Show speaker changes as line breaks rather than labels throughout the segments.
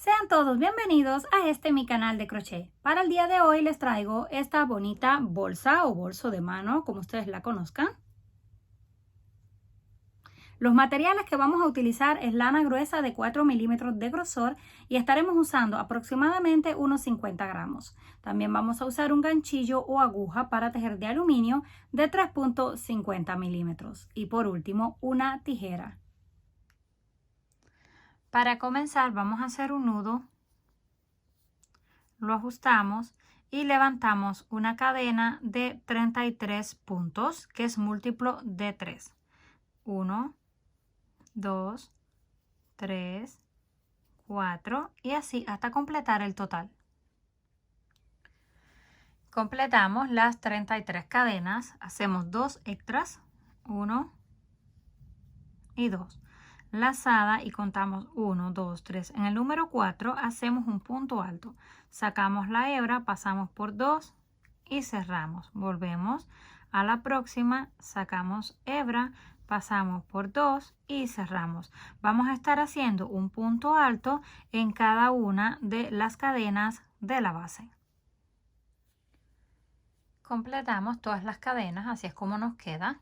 Sean todos bienvenidos a mi canal de crochet. Para el día de hoy les traigo esta bonita bolsa o bolso de mano, como ustedes la conozcan. Los materiales que vamos a utilizar es lana gruesa de 4 milímetros de grosor y estaremos usando aproximadamente unos 50 gramos. También vamos a usar un ganchillo o aguja para tejer de aluminio de 3.50 milímetros. Y por último, una tijera. Para comenzar vamos a hacer un nudo. Lo ajustamos y levantamos una cadena de 33 puntos, que es múltiplo de 3. 1, 2, 3, 4 y así hasta completar el total. Completamos las 33 cadenas, hacemos 2 extras, 1 y 2. Lazada y contamos 1, 2, 3. En el número 4 hacemos un punto alto. Sacamos la hebra, pasamos por 2 y cerramos. Volvemos a la próxima, sacamos hebra, pasamos por 2 y cerramos. Vamos a estar haciendo un punto alto en cada una de las cadenas de la base. Completamos todas las cadenas, así es como nos queda.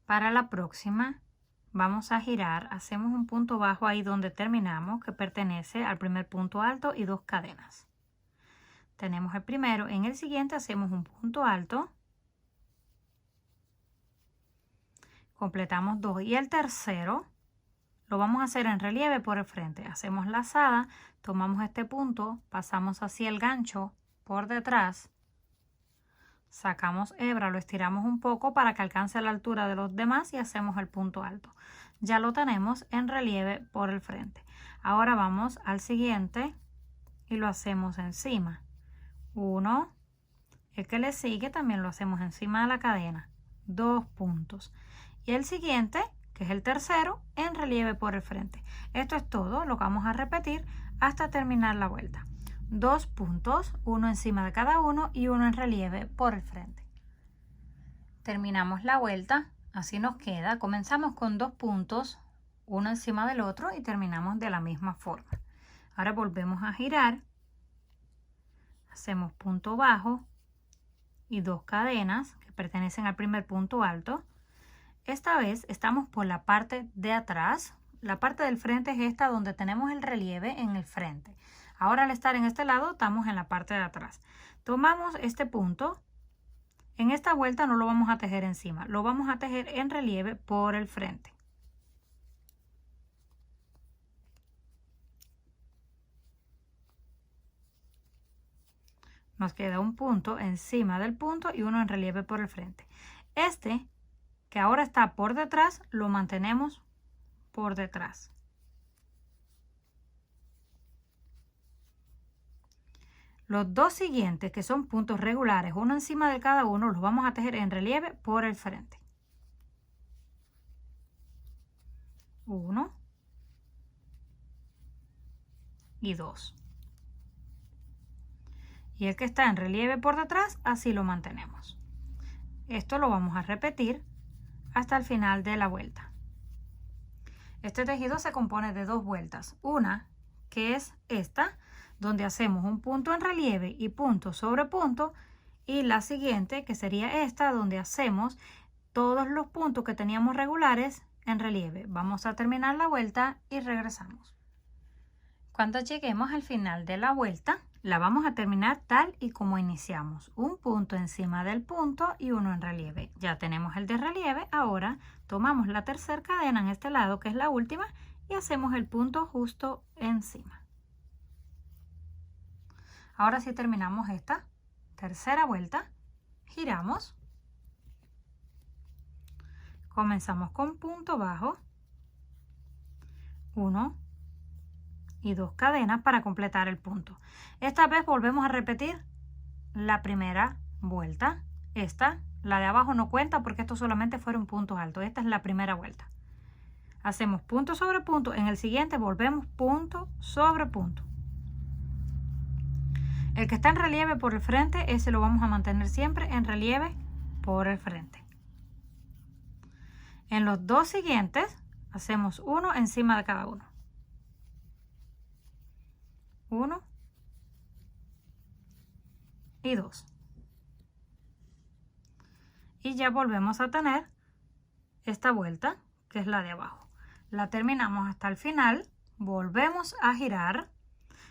Para la próxima vamos a girar, hacemos un punto bajo ahí donde terminamos, que pertenece al primer punto alto y 2 cadenas. Tenemos el primero, en el siguiente hacemos un punto alto, completamos 2 y el tercero lo vamos a hacer en relieve por el frente. Hacemos lazada, tomamos este punto, pasamos hacia el gancho por detrás, sacamos hebra, lo estiramos un poco para que alcance la altura de los demás y hacemos el punto alto. Ya lo tenemos en relieve por el frente. Ahora vamos al siguiente y lo hacemos encima. 1, el que le sigue también lo hacemos encima de la cadena. 2 puntos. Y el siguiente, que es el tercero, en relieve por el frente. Esto es todo lo que vamos a repetir hasta terminar la vuelta. 2 puntos, uno encima de cada uno y uno en relieve por el frente. Terminamos la vuelta, así nos queda. Comenzamos con 2 puntos, uno encima del otro y terminamos de la misma forma. Ahora volvemos a girar, hacemos punto bajo y 2 cadenas que pertenecen al primer punto alto. Esta vez estamos por la parte de atrás. La parte del frente es esta donde tenemos el relieve en el frente. Ahora al estar en este lado estamos en la parte de atrás. Tomamos este punto. En esta vuelta no lo vamos a tejer encima, lo vamos a tejer en relieve por el frente. Nos queda un punto encima del punto y uno en relieve por el frente. Este, que ahora está por detrás, lo mantenemos por detrás. Los dos siguientes, que son puntos regulares, uno encima de cada uno, los vamos a tejer en relieve por el frente. 1 y 2. Y el que está en relieve por detrás, así lo mantenemos. Esto lo vamos a repetir hasta el final de la vuelta. Este tejido se compone de 2 vueltas. Una, que es esta, donde hacemos un punto en relieve y punto sobre punto, y la siguiente, que sería esta, donde hacemos todos los puntos que teníamos regulares en relieve. Vamos a terminar la vuelta y regresamos. Cuando lleguemos al final de la vuelta, la vamos a terminar tal y como iniciamos. Un punto encima del punto y uno en relieve. Ya tenemos el de relieve. Ahora tomamos la tercera cadena en este lado, que es la última, y hacemos el punto justo encima. Ahora sí terminamos esta tercera vuelta, giramos, comenzamos con punto bajo, 1 y 2 cadenas para completar el punto. Esta vez volvemos a repetir la primera vuelta. Esta, la de abajo no cuenta porque esto solamente fueron puntos altos. Esta es la primera vuelta. Hacemos punto sobre punto. En el siguiente volvemos punto sobre punto. El que está en relieve por el frente, ese lo vamos a mantener siempre en relieve por el frente. En los dos siguientes hacemos uno encima de cada uno. 1 y 2. Y ya volvemos a tener esta vuelta, que es la de abajo. La terminamos hasta el final, volvemos a girar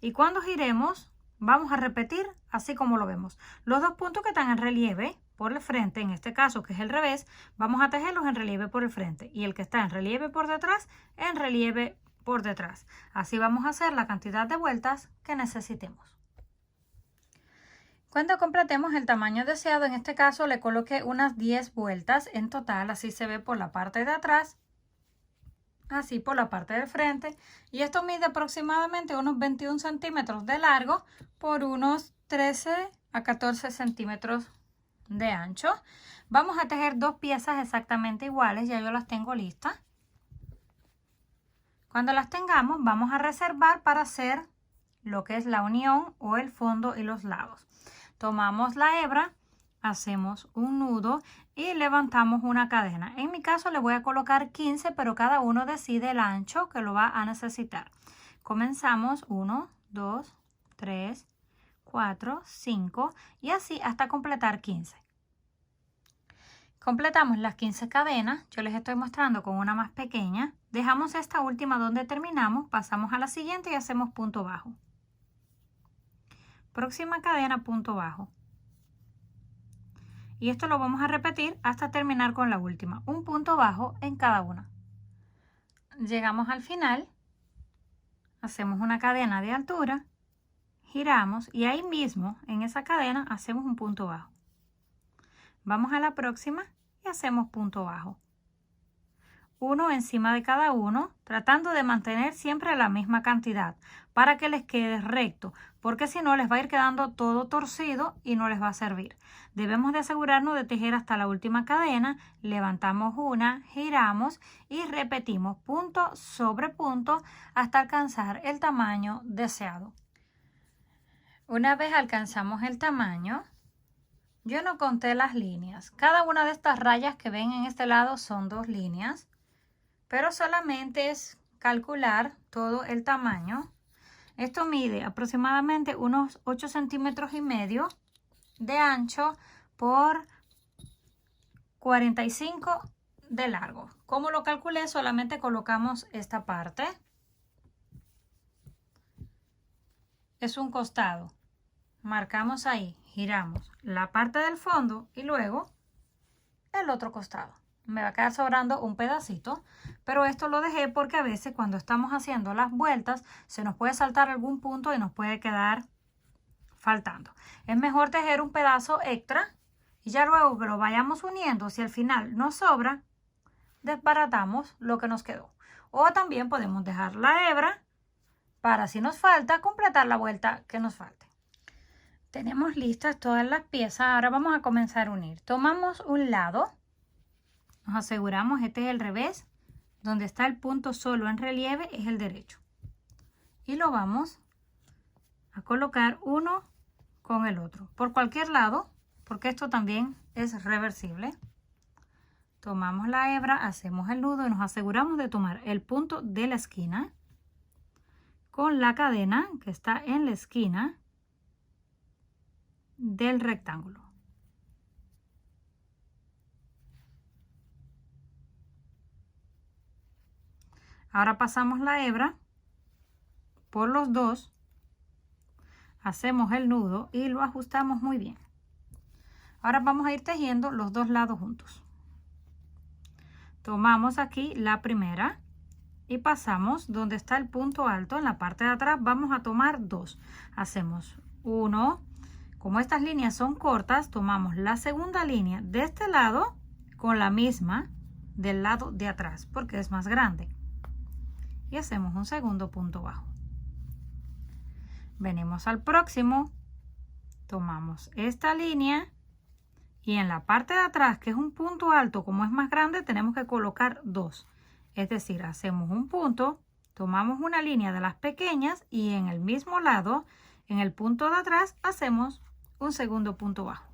y cuando giremos vamos a repetir así como lo vemos. Los dos puntos que están en relieve por el frente, en este caso que es el revés, vamos a tejerlos en relieve por el frente y el que está en relieve por detrás, en relieve por detrás. Así vamos a hacer la cantidad de vueltas que necesitemos. Cuando completemos el tamaño deseado, en este caso le coloqué unas 10 vueltas en total, así se ve por la parte de atrás, así por la parte del frente, y esto mide aproximadamente unos 21 centímetros de largo por unos 13 a 14 centímetros de ancho. Vamos a tejer dos piezas exactamente iguales, ya yo las tengo listas. Cuando las tengamos vamos a reservar para hacer lo que es la unión o el fondo y los lados. Tomamos la hebra, hacemos un nudo y levantamos una cadena. En mi caso le voy a colocar 15, pero cada uno decide el ancho que lo va a necesitar. Comenzamos 1, 2, 3, 4, 5 y así hasta completar 15. Completamos las 15 cadenas, yo les estoy mostrando con una más pequeña. Dejamos esta última donde terminamos, pasamos a la siguiente y hacemos punto bajo. Próxima cadena, punto bajo. Y esto lo vamos a repetir hasta terminar con la última. Un punto bajo en cada una. Llegamos al final, hacemos una cadena de altura, giramos y ahí mismo en esa cadena hacemos un punto bajo. Vamos a la próxima y hacemos punto bajo. Uno encima de cada uno, tratando de mantener siempre la misma cantidad para que les quede recto, porque si no les va a ir quedando todo torcido y no les va a servir. Debemos de asegurarnos de tejer hasta la última cadena, levantamos una, giramos y repetimos punto sobre punto hasta alcanzar el tamaño deseado. Una vez alcanzamos el tamaño, yo no conté las líneas. Cada una de estas rayas que ven en este lado son 2 líneas. Pero solamente es calcular todo el tamaño. Esto mide aproximadamente unos 8 centímetros y medio de ancho por 45 de largo. Como lo calculé, solamente colocamos esta parte. Es un costado. Marcamos ahí, giramos la parte del fondo y luego el otro costado. Me va a quedar sobrando un pedacito, pero esto lo dejé porque a veces cuando estamos haciendo las vueltas se nos puede saltar algún punto y nos puede quedar faltando. Es mejor tejer un pedazo extra y ya luego que lo vayamos uniendo, si al final nos sobra, desbaratamos lo que nos quedó. O también podemos dejar la hebra para, si nos falta, completar la vuelta que nos falte. Tenemos listas todas las piezas. Ahora vamos a comenzar a unir. Tomamos un lado. Nos aseguramos, este es el revés, donde está el punto solo en relieve es el derecho. Y lo vamos a colocar uno con el otro, por cualquier lado, porque esto también es reversible. Tomamos la hebra, hacemos el nudo y nos aseguramos de tomar el punto de la esquina con la cadena que está en la esquina del rectángulo. Ahora pasamos la hebra por los dos, hacemos el nudo y lo ajustamos muy bien. Ahora vamos a ir tejiendo los dos lados juntos. Tomamos aquí la primera y pasamos donde está el punto alto en la parte de atrás. Vamos a tomar 2. Hacemos 1. Como estas líneas son cortas, tomamos la segunda línea de este lado con la misma del lado de atrás porque es más grande. Y hacemos un segundo punto bajo. Venimos al próximo, tomamos esta línea y en la parte de atrás, que es un punto alto, como es más grande, tenemos que colocar 2. Es decir, hacemos un punto, tomamos una línea de las pequeñas y en el mismo lado, en el punto de atrás, hacemos un segundo punto bajo.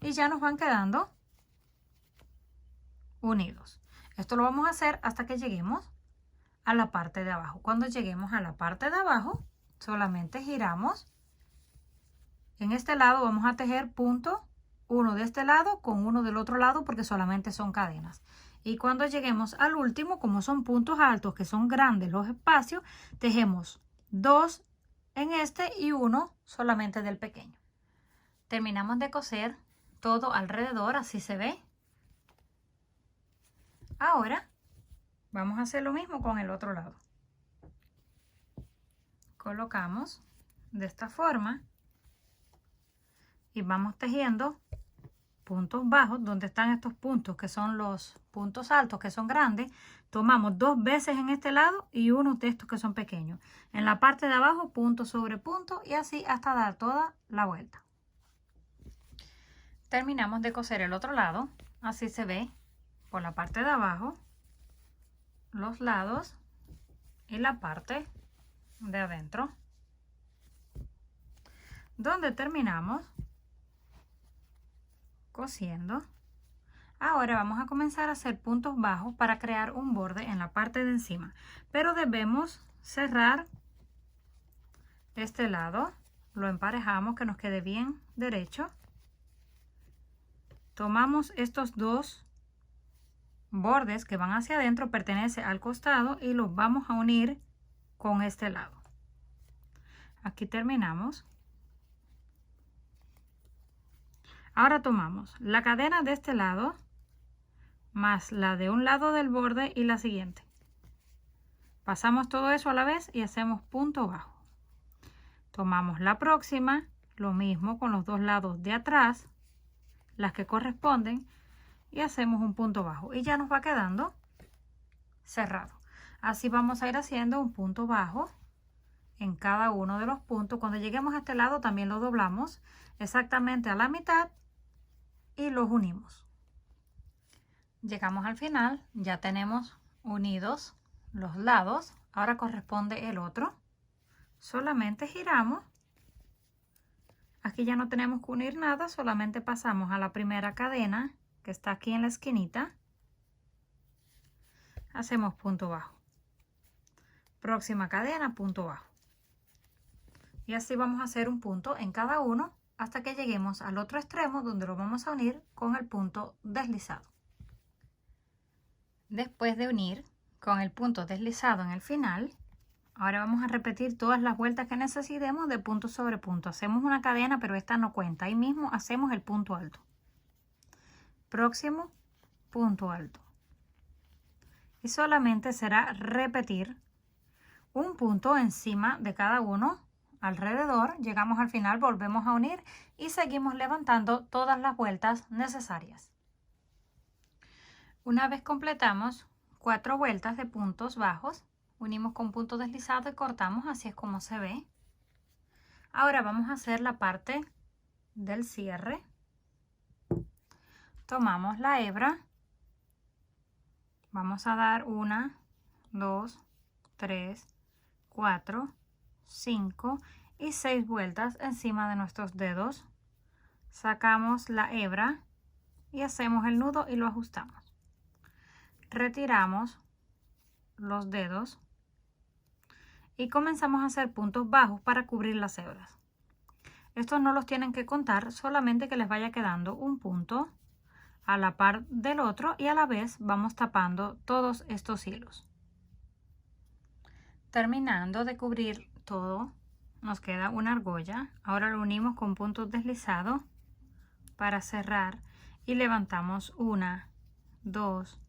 Y ya nos van quedando unidos. Esto lo vamos a hacer hasta que lleguemos a la parte de abajo. Cuando lleguemos a la parte de abajo, solamente giramos. En este lado vamos a tejer punto, uno de este lado con uno del otro lado porque solamente son cadenas. Y cuando lleguemos al último, como son puntos altos que son grandes los espacios, tejemos 2 en este y 1 solamente del pequeño. Terminamos de coser todo alrededor, así se ve. Ahora vamos a hacer lo mismo con el otro lado. Colocamos de esta forma y vamos tejiendo puntos bajos. Donde están estos puntos que son los puntos altos que son grandes, tomamos 2 veces en este lado y uno de estos que son pequeños. En la parte de abajo punto sobre punto y así hasta dar toda la vuelta. Terminamos de coser el otro lado, así se ve por la parte de abajo, los lados y la parte de adentro. Donde terminamos cosiendo. Ahora vamos a comenzar a hacer puntos bajos para crear un borde en la parte de encima, pero debemos cerrar este lado, lo emparejamos que nos quede bien derecho. Tomamos estos dos bordes que van hacia adentro, pertenece al costado, y los vamos a unir con este lado. Aquí terminamos. Ahora tomamos la cadena de este lado más la de un lado del borde y la siguiente. Pasamos todo eso a la vez y hacemos punto bajo. Tomamos la próxima, lo mismo con los dos lados de atrás, las que corresponden, y hacemos un punto bajo y ya nos va quedando cerrado. Así vamos a ir haciendo un punto bajo en cada uno de los puntos. Cuando lleguemos a este lado también lo doblamos exactamente a la mitad y los unimos. Llegamos al final, ya tenemos unidos los lados. Ahora corresponde el otro. Solamente giramos. Aquí ya no tenemos que unir nada, solamente pasamos a la primera cadena que está aquí en la esquinita. Hacemos punto bajo. Próxima cadena, punto bajo. Y así vamos a hacer un punto en cada uno hasta que lleguemos al otro extremo, donde lo vamos a unir con el punto deslizado. Después de unir con el punto deslizado en el final, ahora vamos a repetir todas las vueltas que necesitemos de punto sobre punto. Hacemos una cadena, pero esta no cuenta. Ahí mismo hacemos el punto alto. Próximo punto alto. Y solamente será repetir un punto encima de cada uno alrededor. Llegamos al final, volvemos a unir y seguimos levantando todas las vueltas necesarias. Una vez completamos 4 vueltas de puntos bajos, unimos con punto deslizado y cortamos. Así es como se ve. Ahora vamos a hacer la parte del cierre. Tomamos la hebra, vamos a dar 1, 2, 3, 4, 5 y 6 vueltas encima de nuestros dedos. Sacamos la hebra y hacemos el nudo y lo ajustamos. Retiramos los dedos y comenzamos a hacer puntos bajos para cubrir las hebras. Estos no los tienen que contar, solamente que les vaya quedando un punto a la par del otro y a la vez vamos tapando todos estos hilos. Terminando de cubrir todo, nos queda una argolla. Ahora lo unimos con puntos deslizados para cerrar y levantamos 1, 2,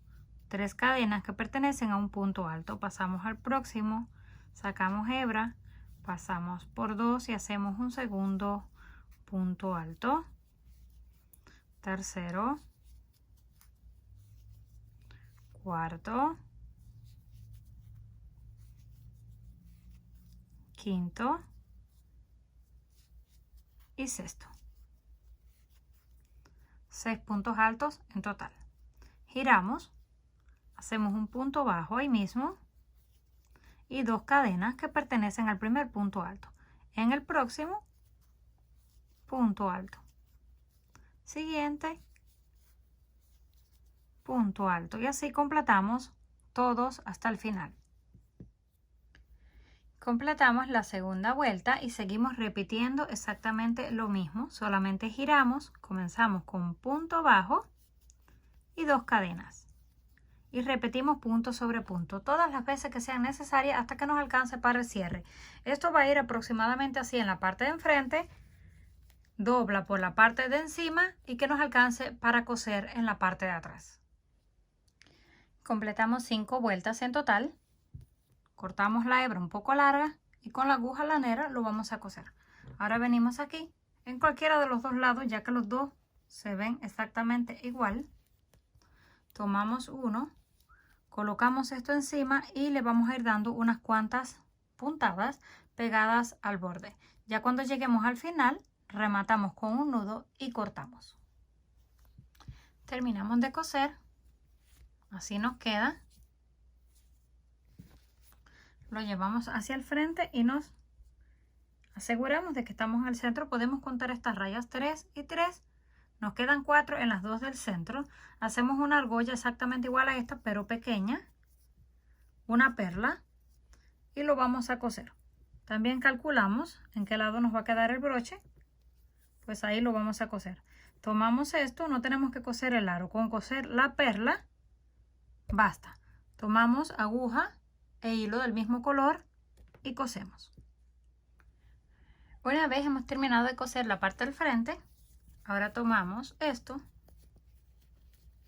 3 cadenas que pertenecen a un punto alto. Pasamos al próximo, sacamos hebra, pasamos por 2 y hacemos un segundo punto alto. Tercero, cuarto, quinto y sexto. 6 puntos altos en total. Giramos, hacemos un punto bajo ahí mismo y 2 cadenas que pertenecen al primer punto alto. En el próximo, punto alto. Siguiente, punto alto, y así completamos todos hasta el final. Completamos la segunda vuelta y seguimos repitiendo exactamente lo mismo, solamente giramos, comenzamos con un punto bajo y 2 cadenas. Y repetimos punto sobre punto todas las veces que sean necesarias hasta que nos alcance para el cierre. Esto va a ir aproximadamente así en la parte de enfrente, dobla por la parte de encima y que nos alcance para coser en la parte de atrás. Completamos 5 vueltas en total. Cortamos la hebra un poco larga y con la aguja lanera lo vamos a coser. Ahora venimos aquí en cualquiera de los dos lados, ya que los dos se ven exactamente igual. Tomamos uno, colocamos esto encima y le vamos a ir dando unas cuantas puntadas pegadas al borde. Ya cuando lleguemos al final, rematamos con un nudo y cortamos. Terminamos de coser. Así nos queda. Lo llevamos hacia el frente y nos aseguramos de que estamos en el centro. Podemos contar estas rayas 3 y 3. Nos quedan 4 en las dos del centro. Hacemos una argolla exactamente igual a esta, pero pequeña. Una perla. Y lo vamos a coser. También calculamos en qué lado nos va a quedar el broche. Pues ahí lo vamos a coser. Tomamos esto, no tenemos que coser el aro. Con coser la perla, basta. Tomamos aguja e hilo del mismo color y cosemos. Una vez hemos terminado de coser la parte del frente, ahora tomamos esto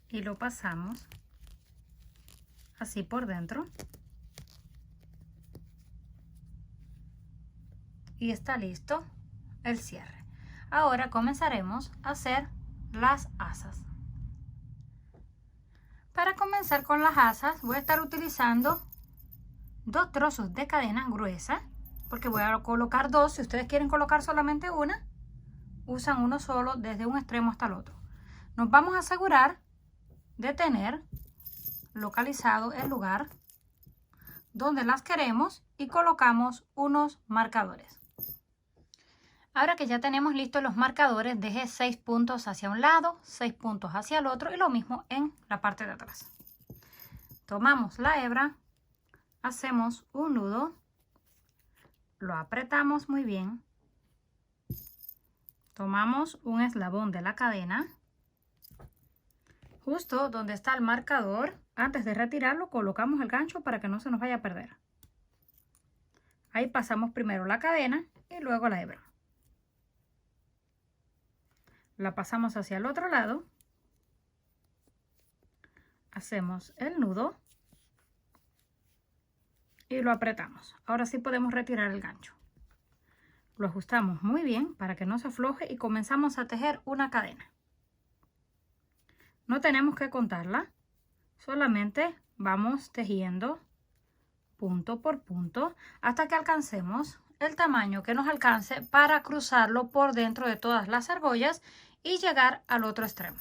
y lo pasamos así por dentro y está listo el cierre. Ahora comenzaremos a hacer las asas. Para comenzar con las asas voy a estar utilizando 2 trozos de cadena gruesa, porque voy a colocar 2. Si ustedes quieren colocar solamente una, usan uno solo desde un extremo hasta el otro. Nos vamos a asegurar de tener localizado el lugar donde las queremos y colocamos unos marcadores. Ahora que ya tenemos listos los marcadores, dejé 6 puntos hacia un lado, 6 puntos hacia el otro y lo mismo en la parte de atrás. Tomamos la hebra, hacemos un nudo, lo apretamos muy bien, tomamos un eslabón de la cadena, justo donde está el marcador, antes de retirarlo colocamos el gancho para que no se nos vaya a perder. Ahí pasamos primero la cadena y luego la hebra. La pasamos hacia el otro lado, hacemos el nudo y lo apretamos. Ahora sí podemos retirar el gancho. Lo ajustamos muy bien para que no se afloje y comenzamos a tejer una cadena. No tenemos que contarla, solamente vamos tejiendo punto por punto hasta que alcancemos el tamaño que nos alcance para cruzarlo por dentro de todas las argollas y llegar al otro extremo.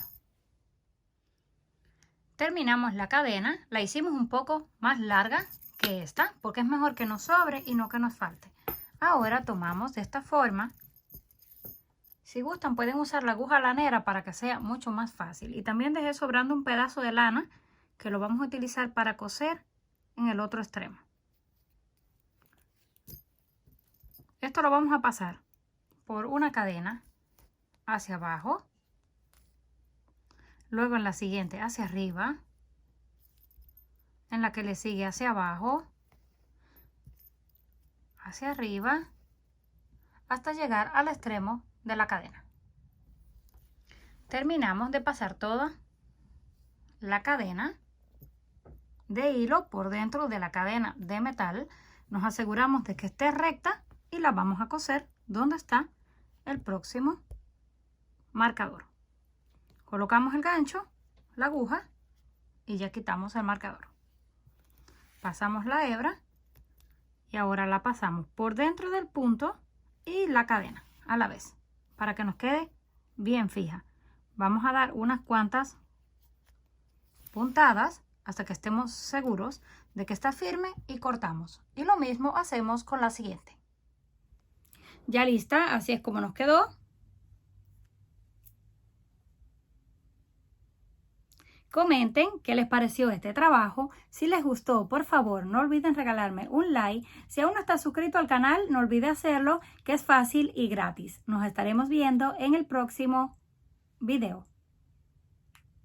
Terminamos la cadena, la hicimos un poco más larga que esta porque es mejor que nos sobre y no que nos falte. Ahora tomamos de esta forma. Si gustan pueden usar la aguja lanera para que sea mucho más fácil. Y también dejé sobrando un pedazo de lana que lo vamos a utilizar para coser en el otro extremo. Esto lo vamos a pasar por una cadena hacia abajo, luego en la siguiente hacia arriba, en la que le sigue hacia abajo, hacia arriba, hasta llegar al extremo de la cadena. Terminamos de pasar toda la cadena de hilo por dentro de la cadena de metal. Nos aseguramos de que esté recta y la vamos a coser donde está el próximo marcador. Colocamos el gancho, la aguja y ya quitamos el marcador. Pasamos la hebra y ahora la pasamos por dentro del punto y la cadena a la vez para que nos quede bien fija. Vamos a dar unas cuantas puntadas hasta que estemos seguros de que está firme y cortamos. Y lo mismo hacemos con la siguiente. Ya lista, así es como nos quedó. Comenten qué les pareció este trabajo. Si les gustó, por favor, no olviden regalarme un like. Si aún no estás suscrito al canal, no olvide hacerlo, que es fácil y gratis. Nos estaremos viendo en el próximo video.